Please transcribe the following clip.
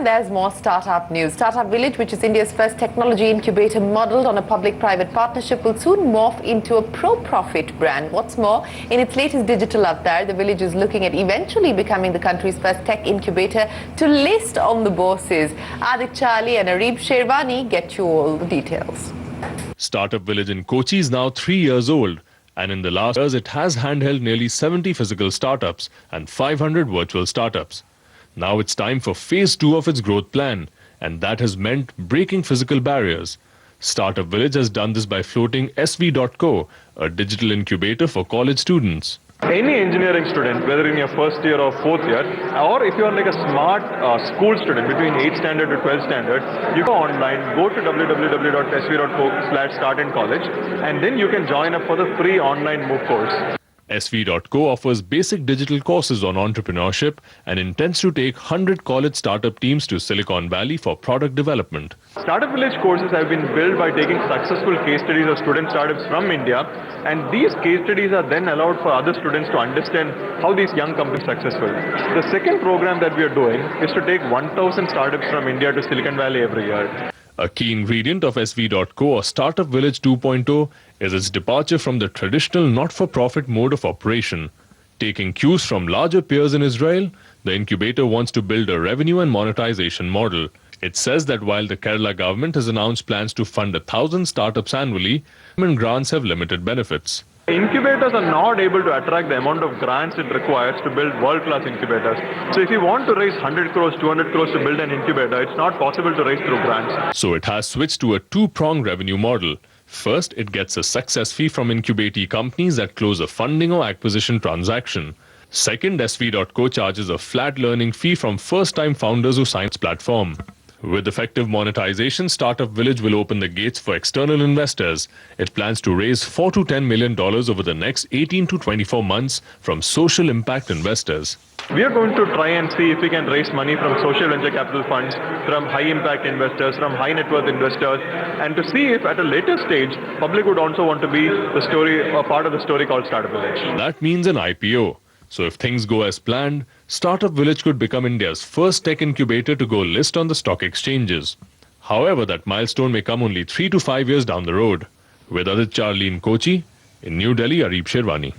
And there's more startup news. Startup Village, which is India's first technology incubator modeled on a public-private partnership, will soon morph into a pro-profit brand. What's more, in its latest digital avatar, the Village is looking at eventually becoming the country's first tech incubator to list on the bourses. Aditya Ali and Arib Sherwani get you all the details. Startup Village in Kochi is now 3 years old, and in the last years it has handheld nearly 70 physical startups and 500 virtual startups. Now it's time for phase 2 of its growth plan, and that has meant breaking physical barriers. Startup Village has done this by floating SV.co, a digital incubator for college students. Any engineering student, whether in your first year or fourth year, or if you are like a smart school student between 8th standard to 12th standard, you go online, go to www.sv.co/startincollege, and then you can join up for the free online MOOC course. SV.co offers basic digital courses on entrepreneurship and intends to take 100 college startup teams to Silicon Valley for product development. Startup Village courses have been built by taking successful case studies of student startups from India, and these case studies are then allowed for other students to understand how these young companies are successful. The second program that we are doing is to take 1,000 startups from India to Silicon Valley every year. A key ingredient of SV.co or Startup Village 2.0 is its departure from the traditional not-for-profit mode of operation. Taking cues from larger peers in Israel, the incubator wants to build a revenue and monetization model. It says that while the Kerala government has announced plans to fund 1,000 startups annually, government grants have limited benefits. Incubators are not able to attract the amount of grants it requires to build world-class incubators. So if you want to raise 100 crores, 200 crores to build an incubator, it's not possible to raise through grants. So it has switched to a two-pronged revenue model. First, it gets a success fee from incubatee companies that close a funding or acquisition transaction. Second, SV.co charges a flat learning fee from first-time founders who sign its platform. With effective monetization, Startup Village will open the gates for external investors. It plans to raise $4 to $10 million over the next 18 to 24 months from social impact investors. We are going to try and see if we can raise money from social venture capital funds, from high impact investors, from high net worth investors, and to see if at a later stage, public would also want to be the story, or part of the story called Startup Village. That means an IPO. So if things go as planned, Startup Village could become India's first tech incubator to go list on the stock exchanges. However, that milestone may come only 3 to 5 years down the road. With Aditya Ali in Kochi, in New Delhi, Arib Sherwani.